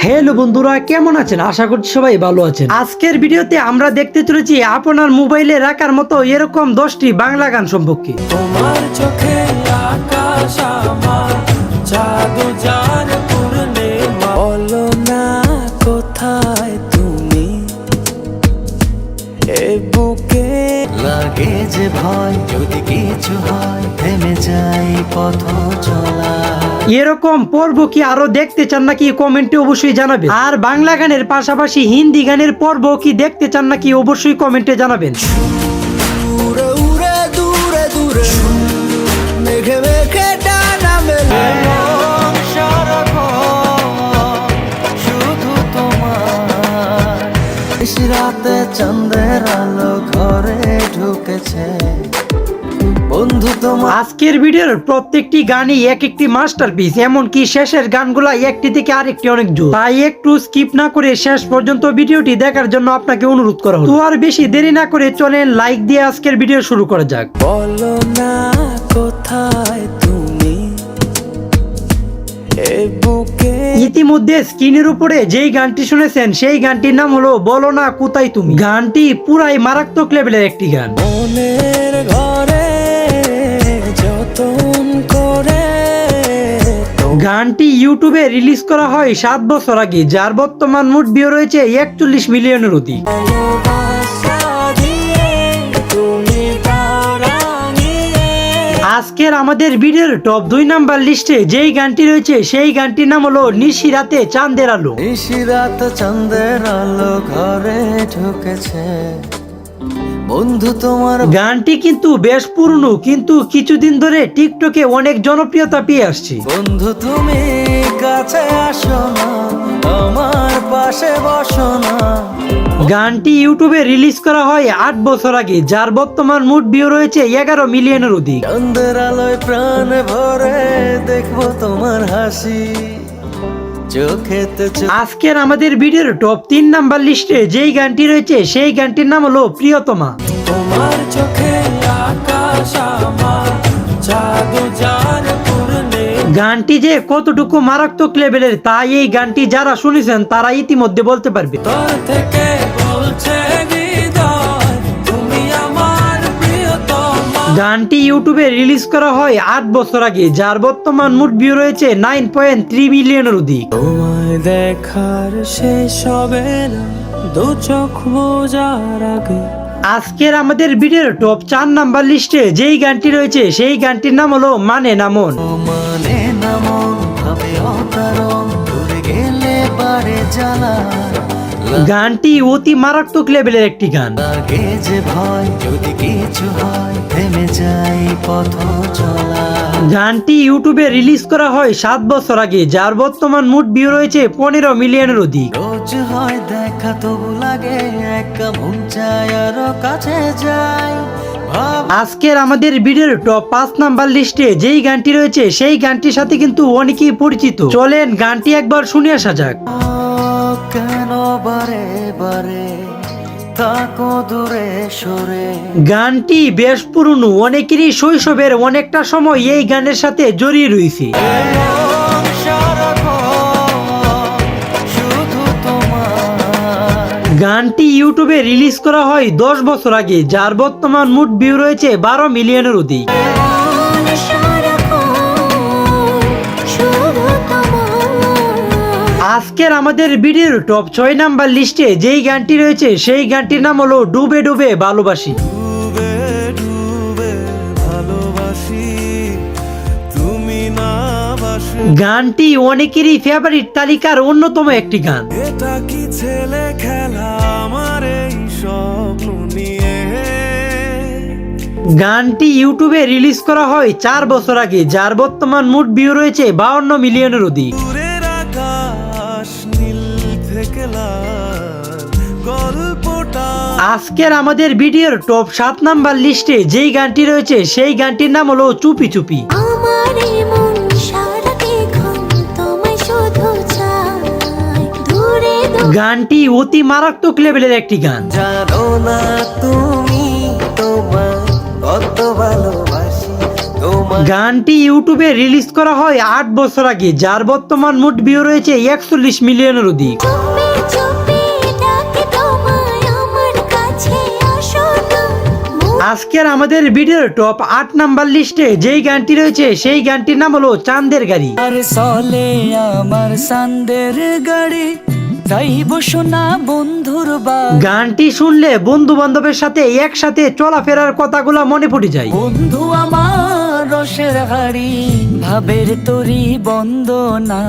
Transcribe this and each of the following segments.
Hello বন্ধুরা, কেমন আছেন? আশা করছি সবাই ভালো আছেন। আজকের ভিডিওতে আমরা দেখতে চলেছি আপনার মোবাইলে রাখার মতো এরকম 10টি বাংলা গান সম্পর্কে। তোমার চোখে আকাশ আমার জাদু জান পূর্ণিমা, বলো না কোথায় তুমি, এ বুকে লাগে যে ভয়, যদি কিছু হয় থেমে যাই পথ চলা। এরকম পর্ব কি আরো দেখতে চান নাকি কমেন্টে অবশ্যই জানাবেন। আর বাংলা গানের পাশাপাশি হিন্দি গানের পর্ব কি দেখতে চান নাকি অবশ্যই কমেন্টে জানাবেন। উড়ে উড়ে দূরে দূরে মেঘে মেঘে ডানা মেলে, শুধু তোমার রাতে চন্দ্রের আলো ঘরে ঢুকেছে, বন্ধু তোমার। আজকের ভিডিওর প্রত্যেকটি গানই এক একটি মাস্টারপিস, এমনকি শেষের গানগুলা একটি থেকে আরেকটি অনেক জোর। তাই একটু স্কিপ না করে শেষ পর্যন্ত ভিডিওটি দেখার জন্য আপনাকে অনুরোধ করা হলো। তো আর বেশি দেরি না করে চলেন লাইক দিয়ে আজকের ভিডিও শুরু করা যাক। বলো না কোথায় তুমি, এ বুকে ইতিমধ্যে স্ক্রিনের উপরে যেই গানটি শুনেছেন সেই গানটির নাম হলো বলো না কোথায় তুমি। গানটি পুরাই মারাত্মক লেভেলের একটি গান। মনের ঘরে যতন করে গানটি ইউটিউবে রিলিজ করা হয় 7 বছর আগে, যার বর্তমান মোট ভিউ রয়েছে 41 মিলিয়নের অধিক। ভালোবাসা দিয়ে তুমি তারানিয়ে, আজকের আমাদের ভিডিওর টপ 2 নাম্বার লিস্টে যেই গানটি রয়েছে সেই গানটির নাম হলো নিশি রাতে চাঁদের আলো। নিশিরাত চন্দ্রের আলো ঘরে ঢুকেছে, বন্ধু তোমার। গানটি কিন্তু বেশ পুরনো, কিন্তু কিছুদিন ধরে টিকটকে অনেক জনপ্রিয়তা পেয়ে আসছে। বন্ধু তুমি কাছে আসো না, আমার পাশে বসো না। গানটি ইউটিউবে রিলিজ করা হয় 8 বছর আগে, যার বর্তমান মোট ভিউ রয়েছে 11 মিলিয়নের অধিক। চন্দ্রের আলোয় প্রাণ ভরে দেখবো তোমার হাসি, চোখেতে চোখ। আজকের আমাদের ভিডিওর টপ 3 নাম্বার লিস্টে যেই গানটি রয়েছে সেই গানটির নাম হলো প্রিয়তমা। তোমার চোখে আকাশ আমার জাদু জান পূর্ণিমা, গানটি যে কতটুকু মারাত্মক লেভেলের তাই এই গানটি যারা শুনেছেন তারা ইতিমধ্যে বলতে পারবে। তোর থেকে বলছে হৃদয় তুমি আমার প্রিয়তমা, গানটি ইউটিউবে রিলিজ করা হয় 8 বছর আগে, যার বর্তমান মোট ভিউ রয়েছে 9.3 মিলিয়নের অধিক। তোমায় দেখার শেষ হবে না দু চোখ বোঝার আগে, আজকের আমাদের ভিডিওর টপ 4 নাম্বার লিস্টে যেই গানটি রয়েছে সেই গানটির নাম হলো মানে না মন। মানে না মন ভাবে অকারণ, দূরে গেলে বাড়ে জ্বালা। গানটি অতি মারাত্মক লেভেলের একটি গান। লাগে যে ভয়, যদি কিছু হয় থেমে যাই পথ চলা। গানটি ইউটিউবে রিলিজ করা হয় 7 বছর আগে, যার বর্তমান মোট ভিউ রয়েছে 15 মিলিয়নের অধিক। রোজ হয় দেখা তবু লাগে একা, মন চায় আরো কাছে যাই। আজকের আমাদের ভিডিওর টপ 5 নাম্বার লিস্টে যেই গানটি রয়েছে সেই গানটির সাথে কিন্তু অনেকেই পরিচিত। চলেন গানটি একবার শুনে আসা যাক। কেন বারে বারে তাকো দূরে সরে। গানটি বেশ পুরনো, অনেকেরই শৈশবের অনেকটা সময় এই গানের সাথে জড়িয়ে রয়েছে। শুধু তোমার। গানটি ইউটিউবে রিলিজ করা হয় 10 বছর আগে, যার বর্তমান মোট ভিউ রয়েছে 12 মিলিয়নের অধিক। আজকের আমাদের ভিডিওর টপ 6 নাম্বার লিস্টে যেই গানটি রয়েছে সেই গানটির নাম হলো ডুবে ডুবে ভালোবাসি। ডুবে ডুবে ভালোবাসি তুমি না বাসি, গানটি অনেকেরই ফেভারিট তালিকার অন্যতম একটি গান। এটা কি ছেলে খেলা আমার এই স্বপ্ন নিয়ে, গানটি ইউটিউবে রিলিজ করা হয় 4 বছর আগে, যার বর্তমান মোট ভিউ রয়েছে 52 মিলিয়নের অধিক। দূরের আকাশ নীল থেকে লাল গল্পটা, আজকের আমাদের ভিডিওর টপ 7 নাম্বার লিস্টে যেই গানটি রয়েছে সেই গানটির নাম হলো চুপি চুপি। আমার মন সারাক্ষণ তোমায় শুধু চায়, দূরে গানটি অতি মারাত্মক লেভেলের একটি গান। জানো না তুমি তোমার কত ভালোবাসি, তোমার গানটি ইউটিউবে রিলিজ করা হয় 8 বছর আগে, যার বর্তমান মোট ভিউ রয়েছে 41 মিলিয়নের অধিক। চুপে চুপে ডাকে তোমায় আমার কাছে আসো না। আজকের আমাদের ভিডিওর টপ 8 নাম্বার লিস্টে যেই গানটি রয়েছে সেই গানটির নাম হলো চাঁদের গাড়ি। আর চলে আমার সান্দের গাড়ি, যাইব শোনা বন্ধুর বাড়ি। গানটি শুনলে বন্ধু বান্ধবের সাথে একসাথে চলাফেরার কথাগুলো মনে পড়ে যায়। বন্ধু আমার রসের হাড়ি, ভাবের তরি বন্দনা।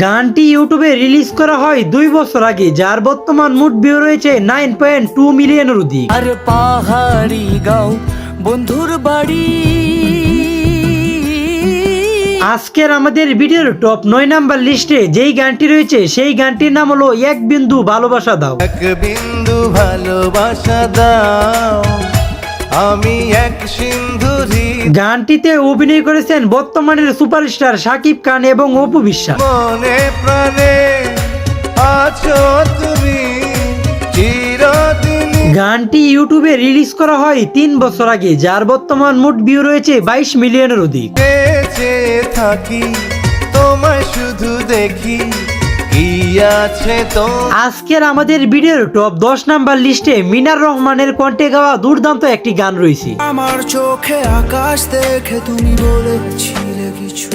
গানটি ইউটিউবে রিলিজ করা হয় 2 বছর আগে, যার বর্তমান মোট ভিউ রয়েছে 9.2 মিলিয়নের অধিক। আর পাহাড়ি গাও বন্ধুর বাড়ি। আজকের আমাদের ভিডিওর টপ 9 নাম্বার লিস্টে যেই গানটি রয়েছে সেই গানটির নাম হলো এক বিন্দু ভালোবাসা দাও। এক বিন্দু ভালোবাসা দাও, আমি এক সিন্ধুরি। গানটিতে অভিনয় করেছেন বর্তমানের সুপারস্টার শাকিব খান এবং অপু বিশ্বাস। মনে প্রাণে আছো তুমি চিরদিন। গানটি ইউটিউবে রিলিজ করা হয় 3 বছর আগে, যার বর্তমান মোট ভিউ রয়েছে 22 মিলিয়নের অধিক। বেঁচে থাকি তোমায় শুধু দেখি, কি আছে তো। আজকের আমাদের ভিডিওর টপ 10 নাম্বার লিস্টে মিনার রহমানের কণ্ঠে গাওয়া দুর্দান্ত একটি গান রয়েছে। আমার চোখে আকাশ দেখে তুমি বলেছিলে কিছু।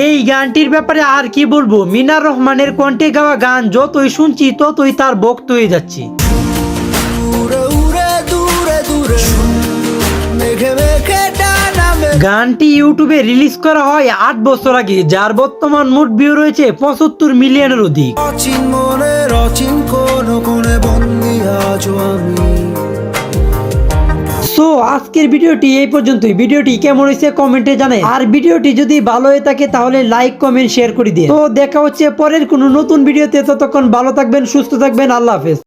এই গানটির ব্যাপারে আর কি বলবো, মিনার রহমানের কণ্ঠে গাওয়া গান যতই শুনছি ততই তার ভক্ত হয়ে যাচ্ছি। দূরে উড়ে দূরে দূরে মেঘে মেঘে ডানা মেঘে। গানটি ইউটিউবে রিলিজ করা হয় 8 বছর আগে, যার বর্তমান মোট ভিউ রয়েছে 75 মিলিয়নের অধিক। অচিন মনে অচিন কোন কোনে বন্দি আছো আমি। সো আজকের ভিডিওটি এই পর্যন্তই। ভিডিওটি কেমন হয়েছে কমেন্টে জানাই, আর ভিডিওটি যদি ভালো হয়ে থাকে তাহলে লাইক কমেন্ট শেয়ার করে দিন। তো দেখা হচ্ছে পরের কোনো নতুন ভিডিওতে, ততক্ষণ ভালো থাকবেন, সুস্থ থাকবেন, আল্লাহ হাফেজ।